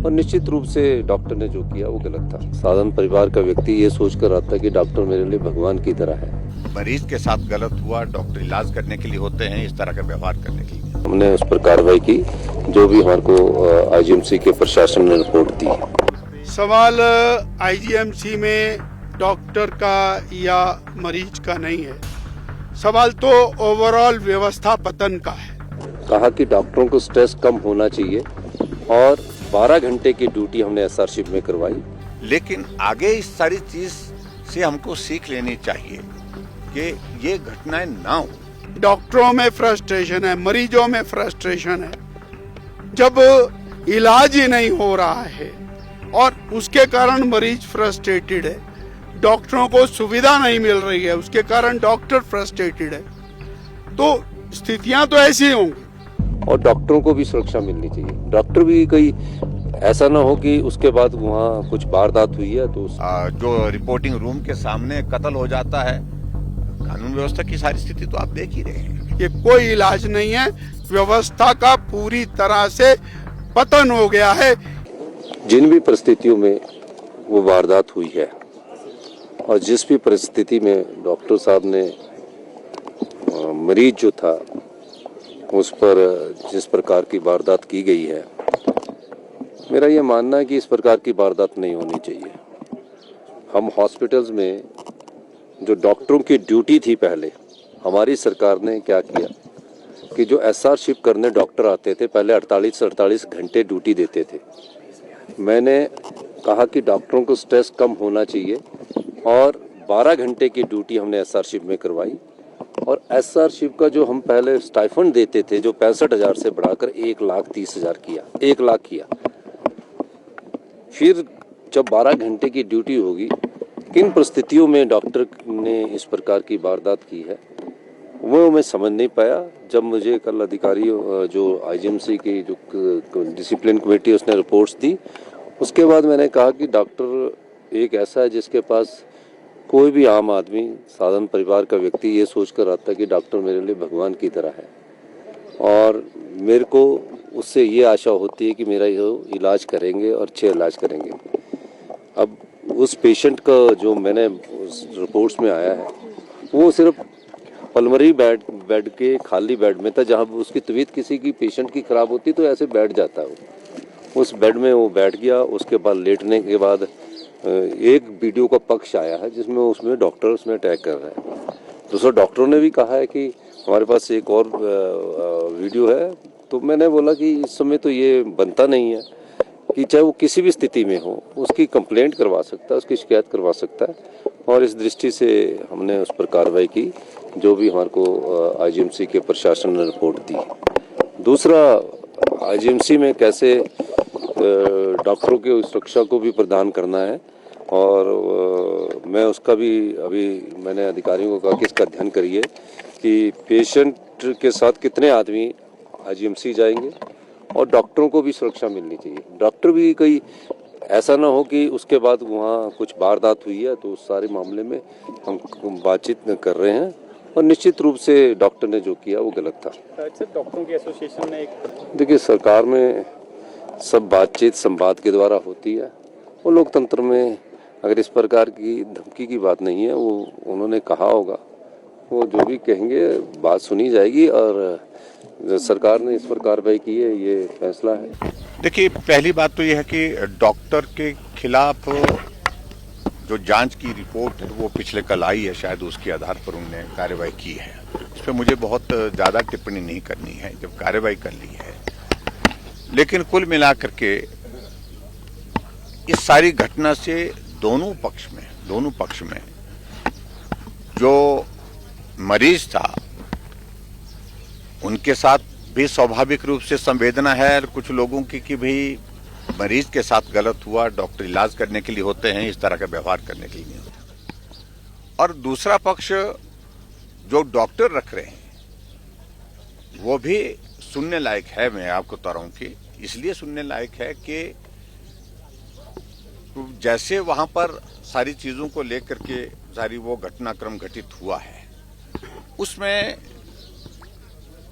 और निश्चित रूप से डॉक्टर ने जो किया वो गलत था। साधारण परिवार का व्यक्ति ये सोचकर आता कि डॉक्टर मेरे लिए भगवान की तरह है। मरीज के साथ गलत हुआ, डॉक्टर इलाज करने के लिए होते हैं, इस तरह का व्यवहार करने के लिए हमने उस पर कार्रवाई की, जो भी हमारे को आईजीएमसी के प्रशासन ने रिपोर्ट दी। सवाल आईजीएमसी में डॉक्टर का या मरीज का नहीं है, सवाल तो ओवरऑल व्यवस्था पतन का है। कहा कि डॉक्टरों को स्ट्रेस कम होना चाहिए और 12 घंटे की ड्यूटी हमने एसआरशिप में करवाई। लेकिन आगे इस सारी चीज से हमको सीख लेनी चाहिए कि ये घटनाएं ना हो। डॉक्टरों में फ्रस्ट्रेशन है, मरीजों में फ्रस्ट्रेशन है। जब इलाज ही नहीं हो रहा है और उसके कारण मरीज फ्रस्ट्रेटेड है, डॉक्टरों को सुविधा नहीं मिल रही है, उसके कारण डॉक्टर फ्रस्ट्रेटेड है, तो स्थितियां तो ऐसी होंगी। और डॉक्टरों को भी सुरक्षा मिलनी चाहिए। डॉक्टर भी कोई ऐसा ना हो कि उसके बाद वहाँ कुछ वारदात हुई है तो जो रिपोर्टिंग रूम के सामने कत्ल हो जाता है, कानून व्यवस्था की सारी स्थिति तो आप देख ही रहे हैं। ये कोई इलाज नहीं है, व्यवस्था का पूरी तरह से पतन हो गया है। जिन भी परिस्थितियों में वो वारदात हुई है और जिस भी परिस्थिति में डॉक्टर साहब ने मरीज जो था उस पर जिस प्रकार की वारदात की गई है, मेरा ये मानना है कि इस प्रकार की वारदात नहीं होनी चाहिए। हम हॉस्पिटल्स में जो डॉक्टरों की ड्यूटी थी, पहले हमारी सरकार ने क्या किया कि जो एसआरशिप करने डॉक्टर आते थे, पहले 48 घंटे ड्यूटी देते थे। मैंने कहा कि डॉक्टरों को स्ट्रेस कम होना चाहिए और 12 घंटे की ड्यूटी हमने एसआरशिप में करवाई। और एसआरशिप का जो हम पहले स्टाइफंड देते थे, जो 65,000 से बढ़ाकर 1,30,000 किया, 1 लाख किया। फिर जब 12 घंटे की ड्यूटी होगी, किन परिस्थितियों में डॉक्टर ने इस प्रकार की वारदात की है वो मैं समझ नहीं पाया। जब मुझे कल अधिकारी जो आईजीएमसी की जो डिसिप्लिन कमेटी उसने रिपोर्ट्स दी, उसके बाद मैंने कहा कि डॉक्टर एक ऐसा है जिसके पास कोई भी आम आदमी, साधारण परिवार का व्यक्ति ये सोचकर आता है कि डॉक्टर मेरे लिए भगवान की तरह है। और मेरे को उससे ये आशा होती है कि मेरा ये इलाज करेंगे और अच्छे इलाज करेंगे। अब उस पेशेंट का जो मैंने उस रिपोर्ट्स में आया है, वो सिर्फ पल्मोनरी बेड के खाली बेड में था, जहाँ उसकी तबीयत किसी की पेशेंट की खराब होती तो ऐसे बैठ जाता है। उस बेड में वो बैठ गया। उसके बाद लेटने के बाद एक वीडियो का पक्ष आया है जिसमें उसमें डॉक्टर उसमें अटैक कर रहा है। दूसरा डॉक्टरों ने भी कहा है कि हमारे पास एक और वीडियो है। तो मैंने बोला कि इस समय तो ये बनता नहीं है कि चाहे वो किसी भी स्थिति में हो, उसकी कंप्लेंट करवा सकता है, उसकी शिकायत करवा सकता है। और इस दृष्टि से हमने उस पर कार्रवाई की, जो भी हमारे को आईजीएमसी के प्रशासन ने रिपोर्ट दी। दूसरा, आईजीएमसी में कैसे डॉक्टरों की सुरक्षा को भी प्रदान करना है, और मैं उसका भी अभी मैंने अधिकारियों को कहा कि इसका अध्ययन करिए कि पेशेंट के साथ कितने आदमी आईजीएमसी जाएंगे और डॉक्टरों को भी सुरक्षा मिलनी चाहिए। डॉक्टर भी कोई ऐसा ना हो कि उसके बाद वहाँ कुछ वारदात हुई है तो उस सारे मामले में हम बातचीत कर रहे हैं। और निश्चित रूप से डॉक्टर ने जो किया वो गलत था। डॉक्टरों की एसोसिएशन ने देखिए, सरकार में सब बातचीत संवाद के द्वारा होती है। वो लोकतंत्र में अगर इस प्रकार की धमकी की बात नहीं है, वो उन्होंने कहा होगा, वो जो भी कहेंगे बात सुनी जाएगी। और सरकार ने इस पर कार्रवाई की है, ये फैसला है। देखिए, पहली बात तो यह है कि डॉक्टर के खिलाफ जो जांच की रिपोर्ट है वो पिछले कल आई है, शायद उसके आधार पर उन्होंने कार्रवाई की है। इस पर मुझे बहुत ज्यादा टिप्पणी नहीं करनी है, जब कार्रवाई कर ली है। लेकिन कुल मिलाकर के इस सारी घटना से दोनों पक्ष में जो मरीज था उनके साथ भी स्वाभाविक रूप से संवेदना है, और कुछ लोगों की कि भाई मरीज के साथ गलत हुआ, डॉक्टर इलाज करने के लिए होते हैं, इस तरह का व्यवहार करने के लिए नहीं होता। और दूसरा पक्ष जो डॉक्टर रख रहे हैं वो भी सुनने लायक है। मैं आपको बता रहा हूं कि इसलिए सुनने लायक है कि जैसे वहां पर सारी चीजों को लेकर के सारी वो घटनाक्रम घटित हुआ है, उसमें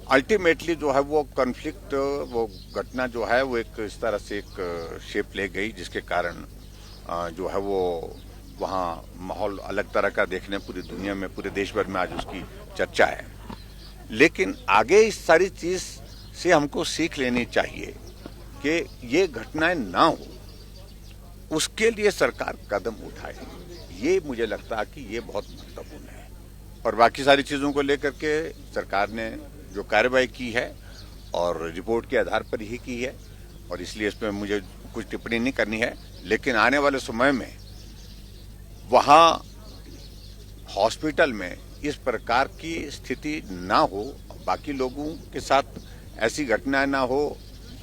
अल्टीमेटली जो है वो कॉन्फ्लिक्ट, वो घटना जो है वो एक इस तरह से एक शेप ले गई जिसके कारण जो है वो वहाँ माहौल अलग तरह का देखने पूरी दुनिया में, पूरे देश भर में आज उसकी चर्चा है। लेकिन आगे इस सारी चीज से हमको सीख लेनी चाहिए कि ये घटनाएं ना हो, उसके लिए सरकार कदम उठाए। ये मुझे लगता है कि ये बहुत महत्वपूर्ण है। और बाकी सारी चीजों को लेकर के सरकार ने जो कार्रवाई की है और रिपोर्ट के आधार पर ही की है, और इसलिए इसमें मुझे कुछ टिप्पणी नहीं करनी है। लेकिन आने वाले समय में वहां हॉस्पिटल में इस प्रकार की स्थिति ना हो, बाकी लोगों के साथ ऐसी घटनाएं ना हो,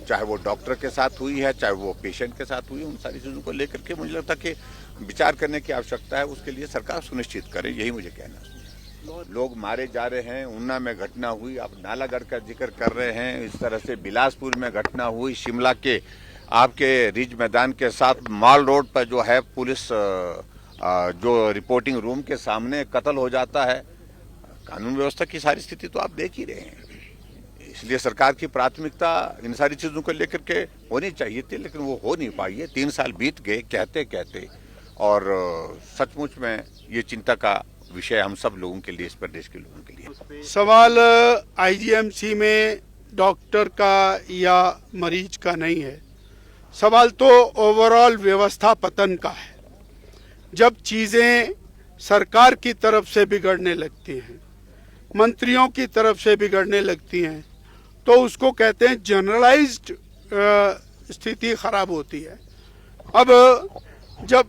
चाहे वो डॉक्टर के साथ हुई है, चाहे वो पेशेंट के साथ हुई, उन सारी चीजों को लेकर के मुझे लगता है कि विचार करने की आवश्यकता है। उसके लिए सरकार सुनिश्चित करे, यही मुझे कहना है। लोग मारे जा रहे हैं, ऊना में घटना हुई, आप नालागढ़ का जिक्र कर रहे हैं, इस तरह से बिलासपुर में घटना हुई, शिमला के आपके रिज मैदान के साथ माल रोड पर जो है पुलिस जो रिपोर्टिंग रूम के सामने कत्ल हो जाता है। कानून व्यवस्था की सारी स्थिति तो आप देख ही रहे हैं। इसलिए सरकार की प्राथमिकता इन सारी चीजों को लेकर के होनी चाहिए थी, लेकिन वो हो नहीं पाई है। 3 साल बीत गए कहते कहते, और सचमुच में ये चिंता का विषय हम सब लोगों के लिए, इस प्रदेश के लोगों के लिए। सवाल आईजीएमसी में डॉक्टर का या मरीज का नहीं है, सवाल तो ओवरऑल व्यवस्था पतन का है। जब चीजें सरकार की तरफ से बिगड़ने लगती हैं, मंत्रियों की तरफ से बिगड़ने लगती हैं, तो उसको कहते हैं जनरलाइज्ड स्थिति खराब होती है। अब जब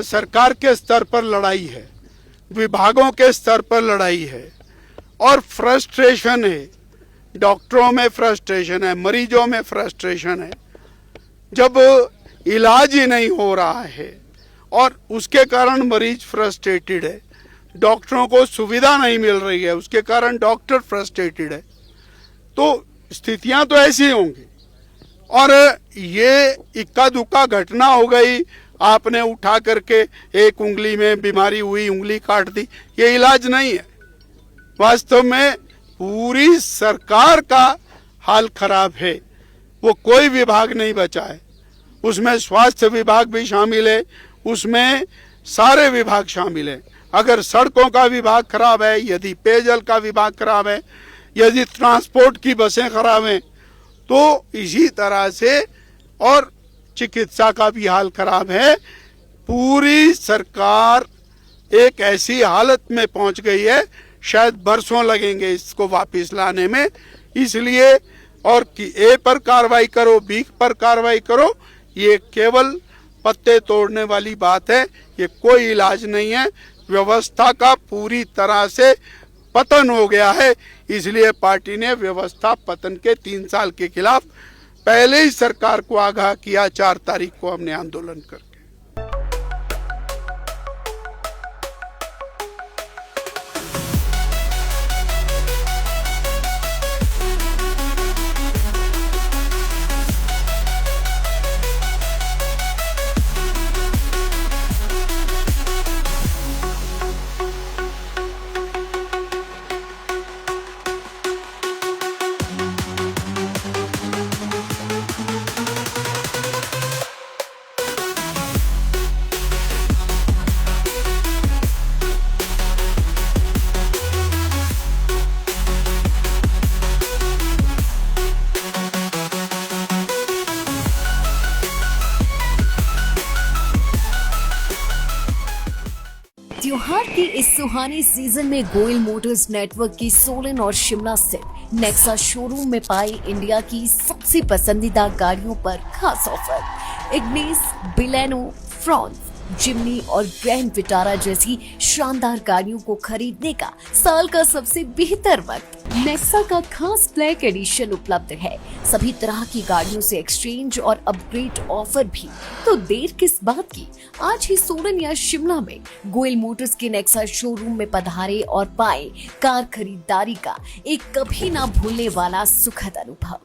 सरकार के स्तर पर लड़ाई है, विभागों के स्तर पर लड़ाई है और फ्रस्ट्रेशन है, डॉक्टरों में फ्रस्ट्रेशन है, मरीजों में फ्रस्ट्रेशन है, जब इलाज ही नहीं हो रहा है और उसके कारण मरीज फ्रस्ट्रेटेड है, डॉक्टरों को सुविधा नहीं मिल रही है, उसके कारण डॉक्टर फ्रस्ट्रेटेड है, तो स्थितियां तो ऐसी होंगी। और ये इक्का दुक्का घटना हो गई, आपने उठा करके एक उंगली में बीमारी हुई, उंगली काट दी, ये इलाज नहीं है। वास्तव में पूरी सरकार का हाल खराब है, वो कोई विभाग नहीं बचा है। उसमें स्वास्थ्य विभाग भी शामिल है, उसमें सारे विभाग शामिल हैं। अगर सड़कों का विभाग खराब है, यदि पेयजल का विभाग खराब है, यदि ट्रांसपोर्ट की बसें खराब हैं, तो इसी तरह से और चिकित्सा का भी हाल खराब है। पूरी सरकार एक ऐसी हालत में पहुंच गई है, शायद बरसों लगेंगे इसको वापस लाने में। इसलिए और कि ए पर कार्रवाई करो, बी पर कार्रवाई करो, ये केवल पत्ते तोड़ने वाली बात है, ये कोई इलाज नहीं है। व्यवस्था का पूरी तरह से पतन हो गया है। इसलिए पार्टी ने व्यवस्था पतन के 3 साल के खिलाफ पहले ही सरकार को आगाह किया। 4 तारीख को हमने आंदोलन करके। त्योहार के इस सुहाने सीजन में गोयल मोटर्स नेटवर्क की सोलन और शिमला स्थित नेक्सा शोरूम में पाई इंडिया की सबसे पसंदीदा गाड़ियों पर खास ऑफर। इग्निस, बिलेनो, फ्रॉन्स, जिम्नी और ग्रैंड विटारा जैसी शानदार गाड़ियों को खरीदने का साल का सबसे बेहतर वक्त। नेक्सा का खास ब्लैक एडिशन उपलब्ध है। सभी तरह की गाड़ियों से एक्सचेंज और अपग्रेड ऑफर भी। तो देर किस बात की, आज ही सोलन या शिमला में गोयल मोटर्स के नेक्सा शोरूम में पधारे और पाए कार खरीदारी का एक कभी ना भूलने वाला सुखद अनुभव।